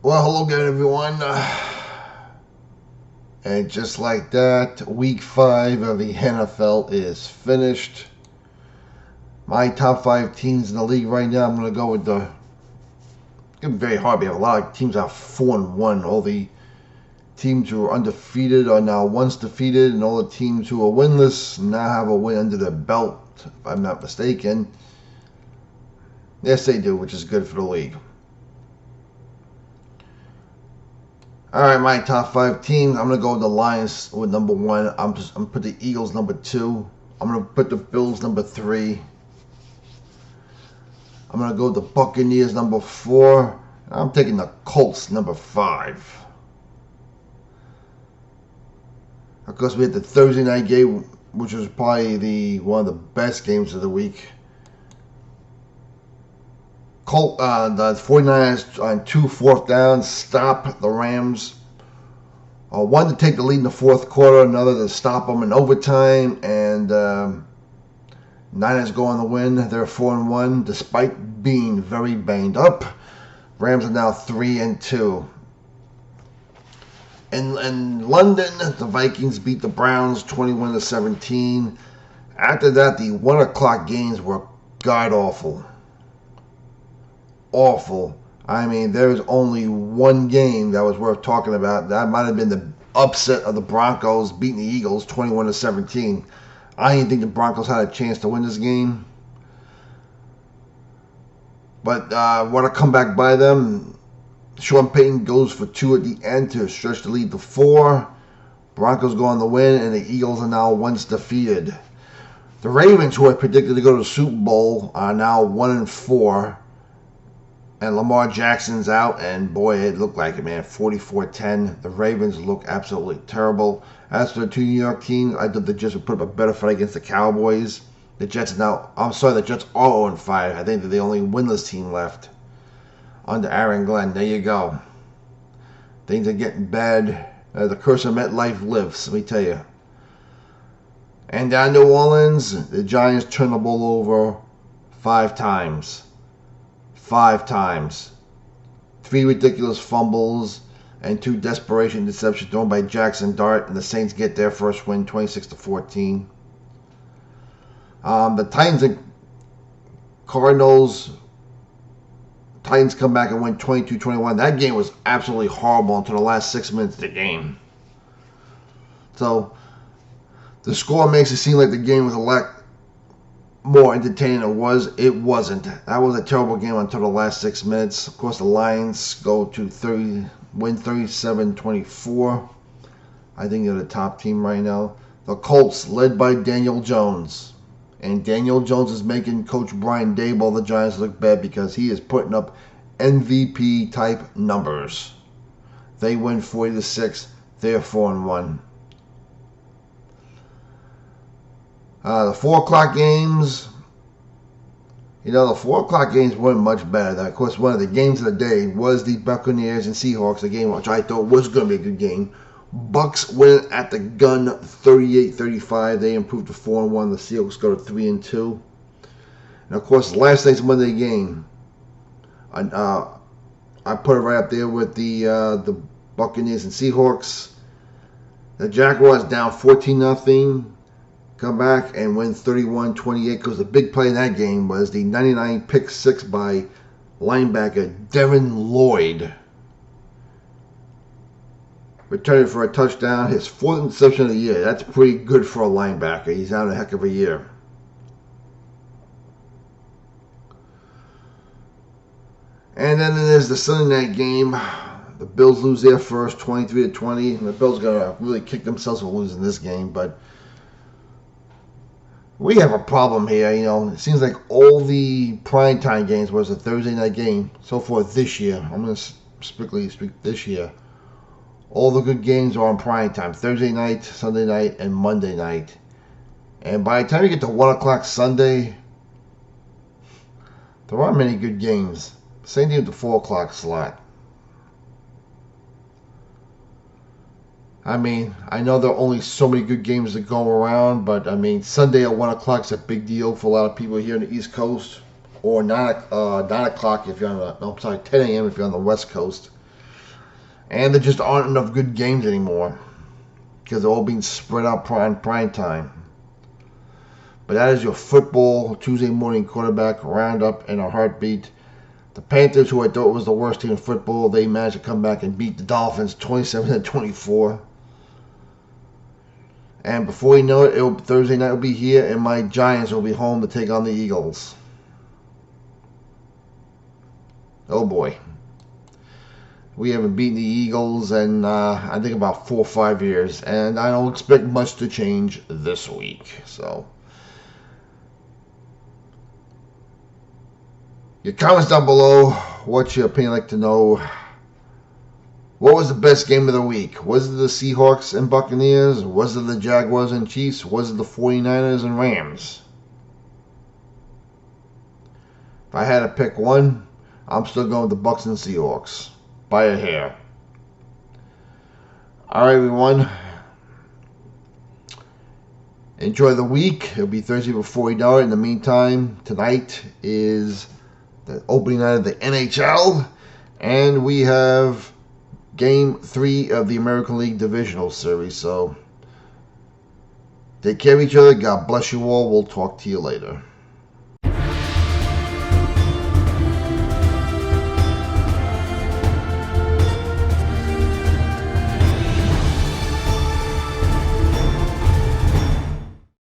Well, hello again, everyone. And just like that, week 5 of the NFL is finished. My top 5 teams in the league right now, I'm going to go with the. It's going to be very hard. We have a lot of teams out 4-1. All the teams who are undefeated are now once defeated, and all the teams who are winless now have a win under their belt, if I'm not mistaken. Yes, they do, which is good for the league. All right, my top 5 teams. I'm gonna go with the Lions with number 1. I'm gonna put the Eagles number 2. I'm gonna put the Bills number 3. I'm gonna go with the Buccaneers number 4. I'm taking the Colts number 5. Of course, we had the Thursday night game, which was probably one of the best games of the week. The 49ers on 2 4th downs stop the Rams. One to take the lead in the fourth quarter, another to stop them in overtime, and Niners go on the win. They're 4-1 despite being very banged up. Rams are now 3-2. In London, the Vikings beat the Browns 21-17. After that, the 1 o'clock games were god awful. Awful. I mean, there's only one game that was worth talking about. That might have been the upset of the Broncos beating the Eagles 21-17. I didn't think the Broncos had a chance to win this game. But what a comeback by them. Sean Payton goes for 2 at the end to stretch the lead to 4. Broncos go on the win, and the Eagles are now once defeated. The Ravens, who are predicted to go to the Super Bowl, are now 1-4. And Lamar Jackson's out, and boy, it looked like it, man. 44-10. The Ravens look absolutely terrible. As for the 2 New York teams, I thought the Jets would put up a better fight against the Cowboys. The Jets are 0-5. I think they're the only winless team left under Aaron Glenn. There you go. Things are getting bad. The curse of MetLife lives, let me tell you. And down New Orleans, the Giants turn the ball over 5 times. 5 times. 3 ridiculous fumbles and 2 desperation deceptions thrown by Jackson Dart, and the Saints get their first win 26-14. The Titans and Cardinals. Titans come back and win 22-21. That game was absolutely horrible until the last 6 minutes of the game. So the score makes it seem like the game was a lot more entertaining than it was. It wasn't. That was a terrible game until the last 6 minutes. Of course, the Lions go to win 37-24. I think they're the top team right now. The Colts, led by Daniel Jones. And Daniel Jones is making Coach Brian Daboll, the Giants, look bad because he is putting up MVP-type numbers. They win 40-6. They're 4-1. The 4 o'clock games, the 4 o'clock games weren't much better. Of course, one of the games of the day was the Buccaneers and Seahawks, a game which I thought was going to be a good game. Bucks win at the gun 38-35. They improved to 4-1. The Seahawks go to 3-2. And of course, last night's Monday game, I put it right up there with the Buccaneers and Seahawks. The Jaguars down 14-0. Come back and win 31-28, because the big play in that game was the 99 pick 6 by linebacker Devin Lloyd. Returning for a touchdown, his 4th interception of the year. That's pretty good for a linebacker. He's having a heck of a year. And then there's the Sunday night game. The Bills lose their first 23-20. And the Bills are going to really kick themselves for losing this game, but we have a problem here. It seems like all the primetime games was a Thursday night game so far this year. I'm going to strictly speak this year. All the good games are on primetime. Thursday night, Sunday night, and Monday night. And by the time you get to 1 o'clock Sunday, there aren't many good games. Same thing with the 4 o'clock slot. I mean, I know there are only so many good games that go around, but I mean, Sunday at 1 o'clock is a big deal for a lot of people here on the East Coast, or 9 o'clock if you're on the, 10 a.m. if you're on the West Coast. And there just aren't enough good games anymore because they're all being spread out prime time. But that is your football Tuesday morning quarterback roundup in a heartbeat. The Panthers, who I thought was the worst team in football, they managed to come back and beat the Dolphins 27-24. And before you know it, Thursday night will be here, and my Giants will be home to take on the Eagles. Oh boy. We haven't beaten the Eagles in, I think, about 4 or 5 years. And I don't expect much to change this week. So, your comments down below. What's your opinion? I'd like to know. What was the best game of the week? Was it the Seahawks and Buccaneers? Was it the Jaguars and Chiefs? Was it the 49ers and Rams? If I had to pick one, I'm still going with the Bucs and Seahawks. By a hair. Alright, everyone. Enjoy the week. It'll be Thursday before you know it. In the meantime, tonight is the opening night of the NHL. And we have Game 3 of the American League Divisional Series. So, take care of each other. God bless you all. We'll talk to you later.